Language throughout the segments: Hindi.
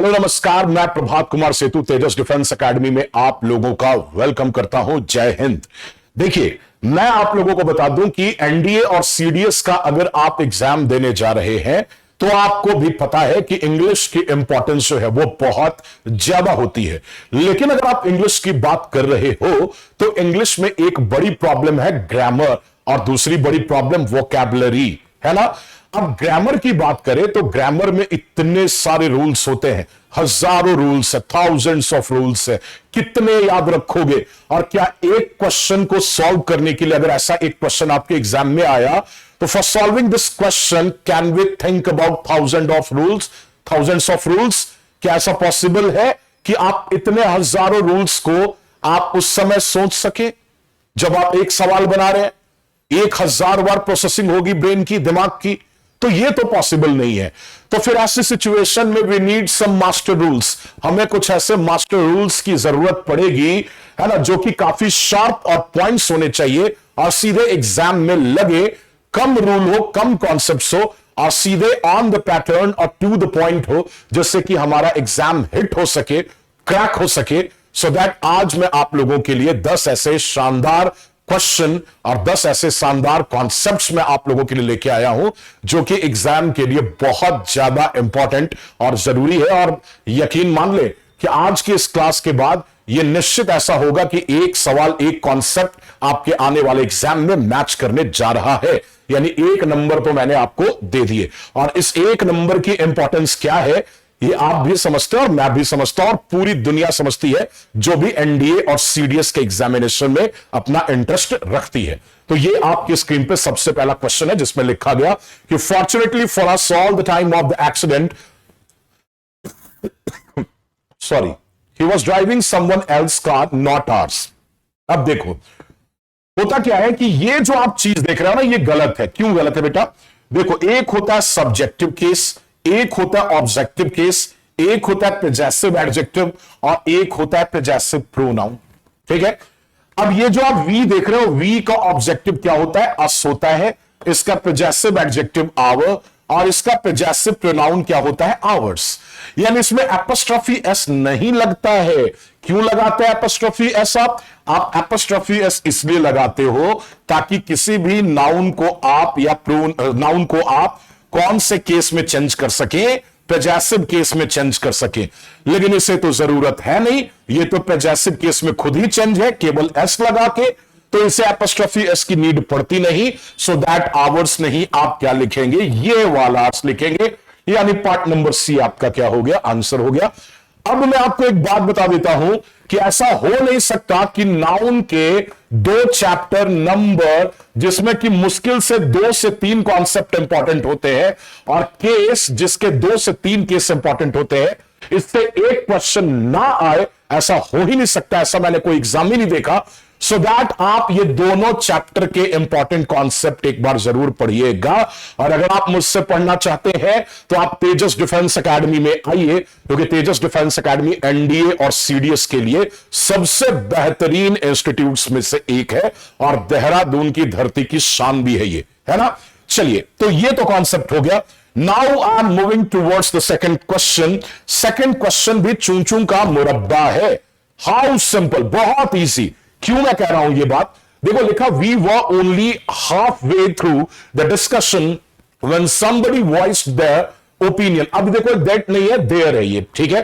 हेलो नमस्कार, मैं प्रभात कुमार सेतु तेजस डिफेंस एकेडमी में आप लोगों का वेलकम करता हूं। जय हिंद। देखिए, मैं आप लोगों को बता दूं कि एनडीए और सीडीएस का अगर आप एग्जाम देने जा रहे हैं तो आपको भी पता है कि इंग्लिश की इंपॉर्टेंस जो है वो बहुत ज्यादा होती है। लेकिन अगर आप इंग्लिश की बात कर रहे हो तो इंग्लिश में एक बड़ी प्रॉब्लम है ग्रामर और दूसरी बड़ी प्रॉब्लम वोकैबुलरी, है ना। अब ग्रामर की बात करें तो ग्रामर में इतने सारे रूल्स होते हैं, हजारों रूल्स है, थाउजेंड्स ऑफ रूल्स है। कितने याद रखोगे? और क्या एक क्वेश्चन को सॉल्व करने के लिए अगर ऐसा एक क्वेश्चन आपके एग्जाम में आया तो for solving this question can we think about thousands of rules? क्या ऐसा पॉसिबल है कि आप इतने हजारों रूल्स को आप उस समय सोच सके जब आप एक सवाल बना रहे हैं? 1000 बार प्रोसेसिंग होगी ब्रेन की, दिमाग की, तो ये तो पॉसिबल नहीं है। तो फिर ऐसी सिचुएशन में we need some master rules. हमें कुछ ऐसे मास्टर रूल्स की जरूरत पड़ेगी, है ना, जो कि काफी शार्प और पॉइंट्स होने चाहिए और सीधे एग्जाम में लगे। कम रूल हो, कम कॉन्सेप्ट्स हो और सीधे ऑन द पैटर्न और टू द पॉइंट हो, जिससे कि हमारा एग्जाम हिट हो सके, क्रैक हो सके। सो दैट आज मैं आप लोगों के लिए 10 ऐसे शानदार क्वेश्चन और 10 ऐसे शानदार कॉन्सेप्ट्स में आप लोगों के लिए लेके आया हूं जो कि एग्जाम के लिए बहुत ज्यादा इंपॉर्टेंट और जरूरी है। और यकीन मान ले कि आज की इस क्लास के बाद यह निश्चित ऐसा होगा कि एक सवाल, एक कॉन्सेप्ट आपके आने वाले एग्जाम में मैच करने जा रहा है। यानी 1 नंबर तो मैंने आपको दे दिए और इस 1 नंबर की इंपॉर्टेंस क्या है ये आप भी समझते हो और मैं भी समझता हूं और पूरी दुनिया समझती है जो भी एनडीए और सीडीएस के एग्जामिनेशन में अपना इंटरेस्ट रखती है। तो ये आपकी स्क्रीन पे सबसे पहला क्वेश्चन है जिसमें लिखा गया कि fortunately for us all the time of the accident he was driving someone else car not hours. अब देखो होता क्या है कि ये जो आप चीज देख रहे हो ना ये गलत है। क्यों गलत है बेटा? देखो, एक होता है सब्जेक्टिव केस, एक होता है ऑब्जेक्टिव केस, एक होता है पजेसिव एडजेक्टिव और एक होता है पजेसिव प्रोनाउन। ठीक है। अब ये जो आप वी देख रहे हो, वी का ऑब्जेक्टिव क्या होता है? अस होता है। इसका पजेसिव एडजेक्टिव आवर और इसका पजेसिव प्रोनाउन क्या होता है? आवर्स। यानी इसमें एपोस्ट्रोफी एस नहीं लगता है। क्यों लगाते हैं एपोस्ट्रोफी एस? आप एपोस्ट्रोफी एस इसलिए लगाते हो ताकि किसी भी नाउन को आप या नाउन को आप कौन से केस में चेंज कर सके? पजेसिव केस में चेंज कर सके। लेकिन इसे तो जरूरत है नहीं, ये तो पजेसिव केस में खुद ही चेंज है केवल एस लगा के, तो इसे एपोस्ट्रोफी एस की नीड पड़ती नहीं। सो दैट आवर्स नहीं, आप क्या लिखेंगे? ये वाला लिखेंगे। यानी पार्ट नंबर सी आपका क्या हो गया? आंसर हो गया। अब मैं आपको एक बात बता देता हूं कि ऐसा हो नहीं सकता कि नाउन के 2 चैप्टर नंबर जिसमें कि मुश्किल से 2 से 3 कॉन्सेप्ट इंपॉर्टेंट होते हैं और केस जिसके 2 से 3 केस इंपॉर्टेंट होते हैं, इससे एक क्वेश्चन ना आए, ऐसा हो ही नहीं सकता। ऐसा मैंने कोई एग्जाम ही नहीं देखा। सो दैट आप ये दोनों चैप्टर के इंपॉर्टेंट कॉन्सेप्ट एक बार जरूर पढ़िएगा। और अगर आप मुझसे पढ़ना चाहते हैं तो आप तेजस डिफेंस एकेडमी में आइए, क्योंकि तेजस डिफेंस एकेडमी एनडीए और सीडीएस के लिए सबसे बेहतरीन इंस्टीट्यूट्स में से एक है और देहरादून की धरती की शान भी है ये, है ना। चलिए, तो ये तो कॉन्सेप्ट हो गया। Now I am moving towards the second question. Second question भी चूं चूं का मुरब्बा है। हाउ सिंपल, बहुत ईजी। क्यों मैं कह रहा हूं ये बात? देखो लिखा, we were only half way through the discussion when somebody voiced their opinion. अब देखो दैट नहीं है, देयर है ये, ठीक है।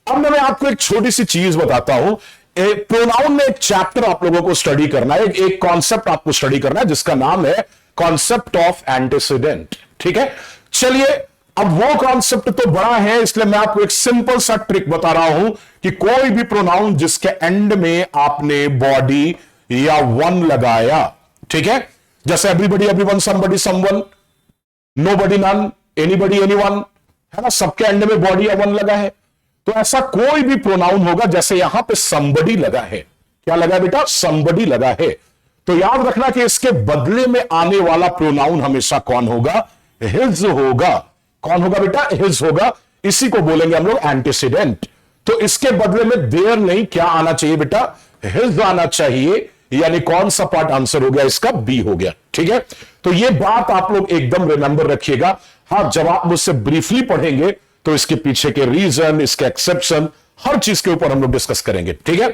अब मैं आपको एक छोटी सी चीज बताता हूं। प्रोनाउन में एक चैप्टर आप लोगों को स्टडी करना है, एक कॉन्सेप्ट आपको स्टडी करना है जिसका नाम है कॉन्सेप्ट ऑफ एंटीसीडेंट। ठीक है। चलिए, अब वो कॉन्सेप्ट तो बड़ा है, इसलिए मैं आपको एक सिंपल सा ट्रिक बता रहा हूं कि कोई भी प्रोनाउन जिसके एंड में आपने बॉडी या वन लगाया, ठीक है, जैसे everybody, everyone, somebody, someone, nobody, none, anybody, anyone, है ना, सबके एंड में बॉडी या वन लगा है। तो ऐसा कोई भी प्रोनाउन होगा, जैसे यहां पे समबडी लगा है। क्या लगा है बेटा? समबडी लगा है। तो याद रखना कि इसके बदले में आने वाला प्रोनाउन हमेशा कौन होगा? हिज होगा। कौन होगा बेटा? हिज होगा। इसी को बोलेंगे हम लोग एंटीसीडेंट। तो इसके बदले में देयर नहीं, क्या आना चाहिए बेटा? हिज आना चाहिए। यानी कौन सा पार्ट आंसर हो गया इसका? बी हो गया। ठीक है। तो ये बात आप लोग एकदम रिमेंबर रखिएगा। हाँ, जब आप मुझसे ब्रीफली पढ़ेंगे तो इसके पीछे के रीजन, इसके एक्सेप्शन, हर चीज के ऊपर हम लोग डिस्कस करेंगे, ठीक है।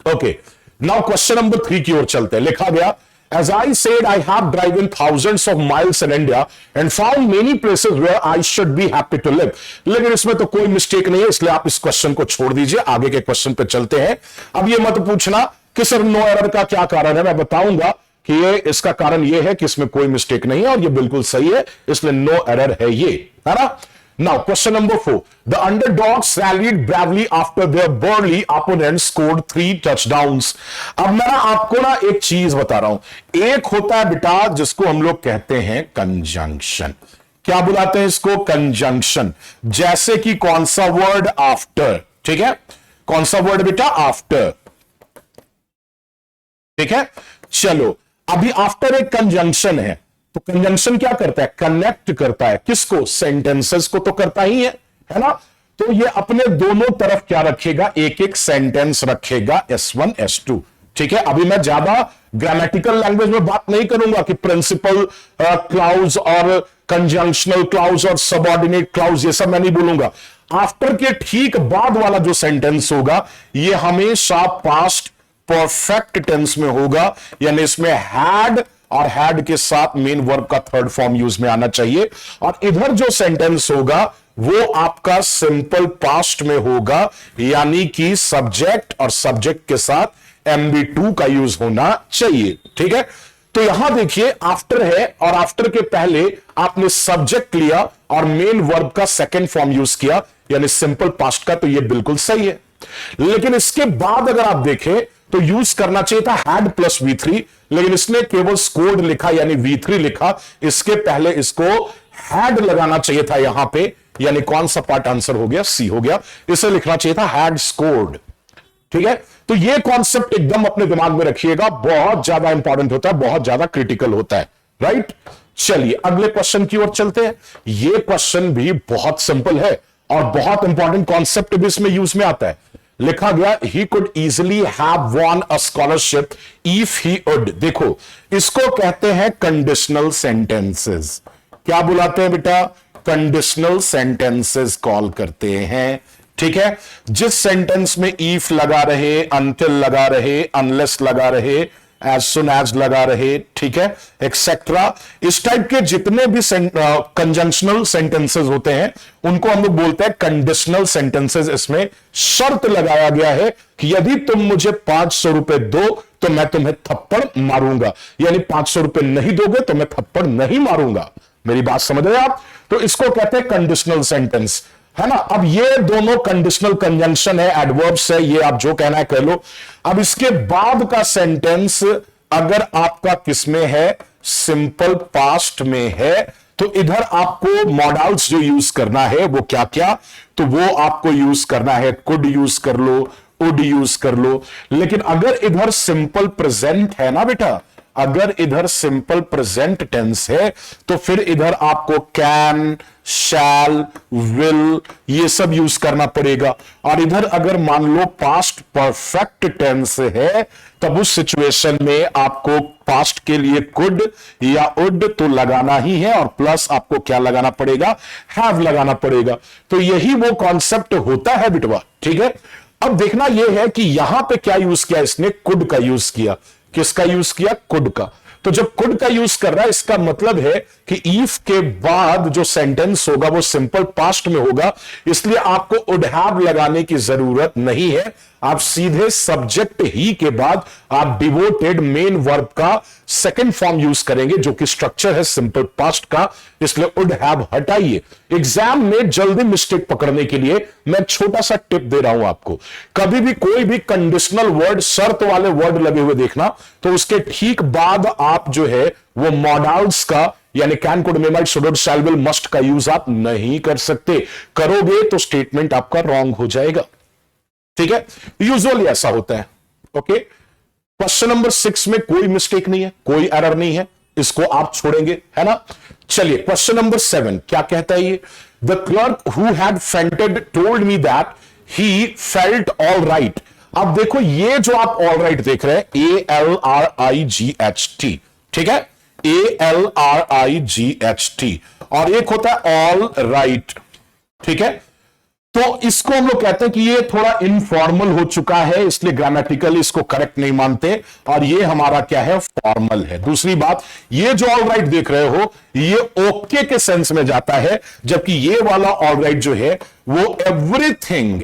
ओके, नाउ क्वेश्चन नंबर 3 की ओर चलते हैं। लिखा गया, as I said, I have driven thousands of miles in India and found many places where I should be happy to live. लेकिन इसमें तो कोई मिस्टेक नहीं है, इसलिए आप इस क्वेश्चन को छोड़ दीजिए, आगे के क्वेश्चन पे चलते हैं। अब ये मत पूछना कि सर नो एरर का क्या कारण है, मैं बताऊंगा कि ये इसका कारण ये है कि इसमें कोई मिस्टेक नहीं है और ये बिल्कुल सही है, इसलिए नो एरर है ये, है ना। Now, question number 4. The underdogs rallied bravely after their burly opponents scored 3 touchdowns. अब मैं आपको ना एक चीज बता रहा हूं। एक होता है बेटा जिसको हम लोग कहते हैं कंजंक्शन। क्या बुलाते हैं इसको? कंजंक्शन। जैसे कि कौन सा वर्ड? आफ्टर, ठीक है। कौन सा वर्ड बेटा? आफ्टर, ठीक है। चलो, अभी आफ्टर एक कंजंक्शन है, तो कंजंक्शन क्या करता है? कनेक्ट करता है। किसको? सेंटेंसेस को तो करता ही है ना। तो ये अपने दोनों तरफ क्या रखेगा? एक एक सेंटेंस रखेगा, S1 S2, ठीक है। अभी मैं ज्यादा ग्रामेटिकल लैंग्वेज में बात नहीं करूंगा कि प्रिंसिपल क्लाउज और कंजंक्शनल क्लाउज और सबऑर्डिनेट क्लाउज, ये सब मैं नहीं बोलूंगा। आफ्टर के ठीक बाद वाला जो सेंटेंस होगा ये हमेशा पास्ट परफेक्ट टेंस में होगा, यानी इसमें हैड और हैड के साथ मेन वर्ब का थर्ड फॉर्म यूज में आना चाहिए। और इधर जो सेंटेंस होगा वो आपका सिंपल पास्ट में होगा, यानी कि सब्जेक्ट और सब्जेक्ट के साथ MB2 का यूज होना चाहिए, ठीक है। तो यहां देखिए, आफ्टर है और आफ्टर के पहले आपने सब्जेक्ट लिया और मेन वर्ब का सेकेंड फॉर्म यूज किया, यानी सिंपल पास्ट का, तो ये बिल्कुल सही है। लेकिन इसके बाद अगर आप देखें तो यूज करना चाहिए था हैड प्लस V3, लेकिन इसने केवल स्कोर्ड लिखा यानी V3 लिखा, इसके पहले इसको हैड लगाना चाहिए था यहां पे, यानी कौन सा पार्ट आंसर हो गया? सी हो गया। इसे लिखना चाहिए था हैड स्कोर्ड, ठीक है। तो ये कॉन्सेप्ट एकदम अपने दिमाग में रखिएगा, बहुत ज्यादा इंपॉर्टेंट होता है, बहुत ज्यादा क्रिटिकल होता है, राइट। चलिए अगले क्वेश्चन की ओर चलते हैं। ये क्वेश्चन भी बहुत सिंपल है और बहुत इंपॉर्टेंट कॉन्सेप्ट भी इसमें यूज में आता है। लिखा गया, he could easily have won a scholarship if he would। देखो, इसको कहते हैं कंडीशनल सेंटेंसेस। क्या बुलाते हैं बेटा? कंडीशनल सेंटेंसेस कॉल करते हैं, ठीक है। जिस सेंटेंस में if लगा रहे, until लगा रहे, unless लगा रहे, as soon as लगा रहे, ठीक है, एक्सेट्रा, इस टाइप के जितने भी कंजंक्शनल सेंटेंसेस होते हैं उनको हम लोग बोलते हैं कंडीशनल सेंटेंसेस। इसमें शर्त लगाया गया है कि यदि तुम मुझे 500 रुपए दो तो मैं तुम्हें थप्पड़ मारूंगा, यानी 500 रुपए नहीं दोगे तो मैं थप्पड़ नहीं मारूंगा। मेरी बात समझ रहे आप? तो इसको कहते हैं कंडीशनल सेंटेंस, है ना। अब ये दोनों कंडीशनल कंजंक्शन है, एडवर्ब्स है, ये आप जो कहना है कह लो। अब इसके बाद का सेंटेंस अगर आपका किसमें है? सिंपल पास्ट में है, तो इधर आपको मॉडल्स जो यूज करना है वो क्या क्या? तो वो आपको यूज करना है, कुड यूज कर लो, वुड यूज कर लो। लेकिन अगर इधर सिंपल प्रेजेंट है ना बेटा, अगर इधर सिंपल प्रेजेंट टेंस है तो फिर इधर आपको कैन, शैल, विल ये सब यूज करना पड़ेगा। और इधर अगर मान लो पास्ट परफेक्ट टेंस है तब उस सिचुएशन में आपको पास्ट के लिए कुड या वुड तो लगाना ही है, और प्लस आपको क्या लगाना पड़ेगा? हैव लगाना पड़ेगा। तो यही वो कॉन्सेप्ट होता है बिटवा, ठीक है। अब देखना यह है कि यहां पे क्या यूज किया इसने? कुड का यूज किया। किसका यूज किया? कुड का। तो जब कुड का यूज कर रहा है इसका मतलब है कि इफ के बाद जो सेंटेंस होगा वो सिंपल पास्ट में होगा, इसलिए आपको वुड हैव लगाने की जरूरत नहीं है। आप सीधे सब्जेक्ट ही के बाद आप डिवोटेड मेन वर्ब का सेकंड फॉर्म यूज करेंगे जो कि स्ट्रक्चर है सिंपल पास्ट का, इसलिए वुड हैव हटाइए। एग्जाम में जल्दी मिस्टेक पकड़ने के लिए मैं छोटा सा टिप दे रहा हूं आपको। कभी भी कोई भी कंडीशनल वर्ड, शर्त वाले वर्ड लगे हुए देखना, तो उसके ठीक बाद आप जो है वो मॉडल्स का यानी can, could, may, might, should, shall, will, must का यूज आप नहीं कर सकते। करोगे तो स्टेटमेंट आपका रॉन्ग हो जाएगा, ठीक है। यूजुअली ऐसा होता है, ओके। क्वेश्चन नंबर 6 में कोई मिस्टेक नहीं है, कोई एरर नहीं है, इसको आप छोड़ेंगे, है ना। चलिए क्वेश्चन नंबर 7 क्या कहता है ये? The clerk who had fainted told me that he felt all right. अब देखो ये जो आप ऑल राइट देख रहे हैं, ALRIGHT, ठीक है, ALRIGHT, और एक होता है ऑल राइट, ठीक है, तो इसको हम लोग कहते हैं कि ये थोड़ा इनफॉर्मल हो चुका है, इसलिए ग्रामेटिकली इसको करेक्ट नहीं मानते, और ये हमारा क्या है, फॉर्मल है। दूसरी बात, ये जो ऑल राइट देख रहे हो ये ओके के सेंस में जाता है, जबकि ये वाला ऑल राइट जो है वो एवरीथिंग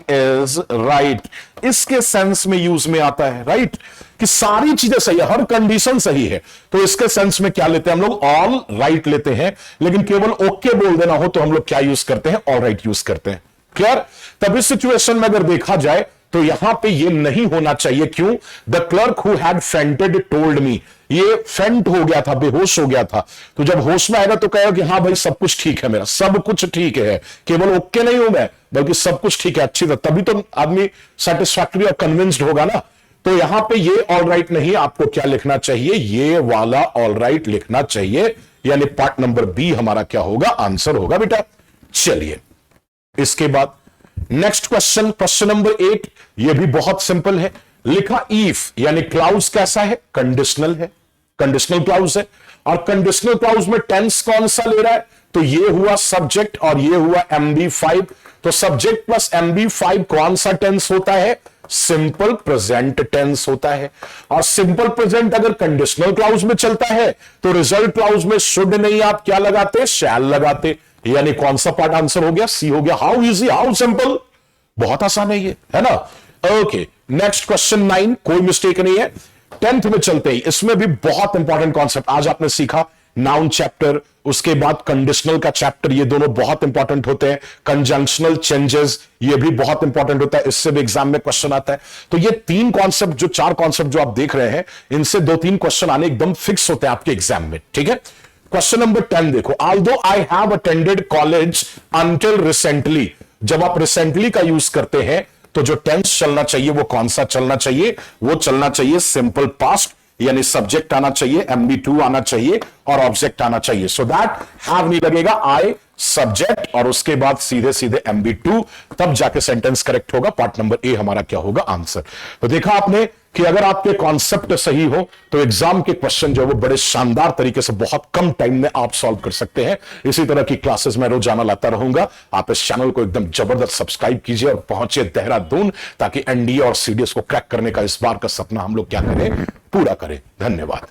इज राइट इसके सेंस में यूज में आता है, राइट, कि सारी चीजें सही है, हर कंडीशन सही है, तो इसके सेंस में क्या लेते हैं हम लोग, ऑल राइट लेते हैं। लेकिन केवल ओके बोल देना हो तो हम लोग क्या यूज करते हैं, ऑल राइट यूज करते हैं। क्लियर? तब इस सिचुएशन में अगर देखा जाए तो यहां पे ये नहीं होना चाहिए। क्यों? The clerk who had fainted told me, ये फेंट हो गया था, बेहोश हो गया था, तो जब होश में आएगा तो कहेगा कि हाँ भाई सब कुछ ठीक है, मेरा सब कुछ ठीक है, केवल ओके नहीं हूं मैं, बल्कि सब कुछ ठीक है, अच्छी तरह, तभी तो आदमी सेटिस्फैक्टरी और कन्विंस्ड होगा ना। तो यहां पे ये ऑल राइट नहीं, आपको क्या लिखना चाहिए, ये वाला ऑल राइट लिखना चाहिए, यानी पार्ट नंबर बी हमारा क्या होगा, आंसर होगा बेटा। चलिए इसके बाद नेक्स्ट क्वेश्चन, क्वेश्चन नंबर 8, यह भी बहुत सिंपल है। लिखा इफ यानी क्लाउज कैसा है, कंडीशनल है, कंडीशनल क्लाउज है, और कंडीशनल क्लाउज में टेंस कौन सा ले रहा है, तो ये हुआ सब्जेक्ट और ये हुआ MB5, तो सब्जेक्ट प्लस MB5 कौन सा टेंस होता है, सिंपल प्रेजेंट टेंस होता है। और सिंपल प्रेजेंट अगर कंडीशनल क्लाउज में चलता है तो रिजल्ट क्लाउज में शुड नहीं, आप क्या लगाते, शैल लगाते, यानी कौन सा पार्ट आंसर हो गया, सी हो गया। हाउ इजी, हाउ सिंपल, बहुत आसान है ये, है ना। ओके, नेक्स्ट क्वेश्चन 9, कोई मिस्टेक नहीं है। 10th में चलते ही, इसमें भी बहुत इंपॉर्टेंट कॉन्सेप्ट आज आपने सीखा, नाउन चैप्टर, उसके बाद कंडीशनल का चैप्टर, ये दोनों बहुत इंपॉर्टेंट होते हैं। कंजंक्शनल चेंजेस ये भी बहुत इंपॉर्टेंट होता है, इससे भी एग्जाम में क्वेश्चन आता है। तो ये 3 कॉन्सेप्ट, जो 4 कॉन्सेप्ट जो आप देख रहे हैं, इनसे 2-3 क्वेश्चन आने एकदम फिक्स होते हैं आपके एग्जाम में, ठीक है। क्वेश्चन नंबर 10 देखो, although I have attended college until recently, जब आप रिसेंटली का यूज करते हैं तो जो टेंस चलना चाहिए वो कौन सा चलना चाहिए, वो चलना चाहिए सिंपल पास्ट, यानी सब्जेक्ट आना चाहिए, MB2 आना चाहिए और ऑब्जेक्ट आना चाहिए, सो दैट हैव नहीं लगेगा, आई सब्जेक्ट और उसके बाद सीधे सीधे MB2, तब जाके सेंटेंस करेक्ट होगा। पार्ट नंबर ए हमारा क्या होगा, आंसर। तो देखा आपने कि अगर आपके कॉन्सेप्ट सही हो तो एग्जाम के क्वेश्चन जो है वो बड़े शानदार तरीके से बहुत कम टाइम में आप सॉल्व कर सकते हैं। इसी तरह की क्लासेस मैं रोजाना लाता रहूंगा। आप इस चैनल को एकदम जबरदस्त सब्सक्राइब कीजिए और पहुंचे देहरादून, ताकि NDA और CDS को क्रैक करने का इस बार का सपना हम लोग क्या करें, पूरा करें। धन्यवाद।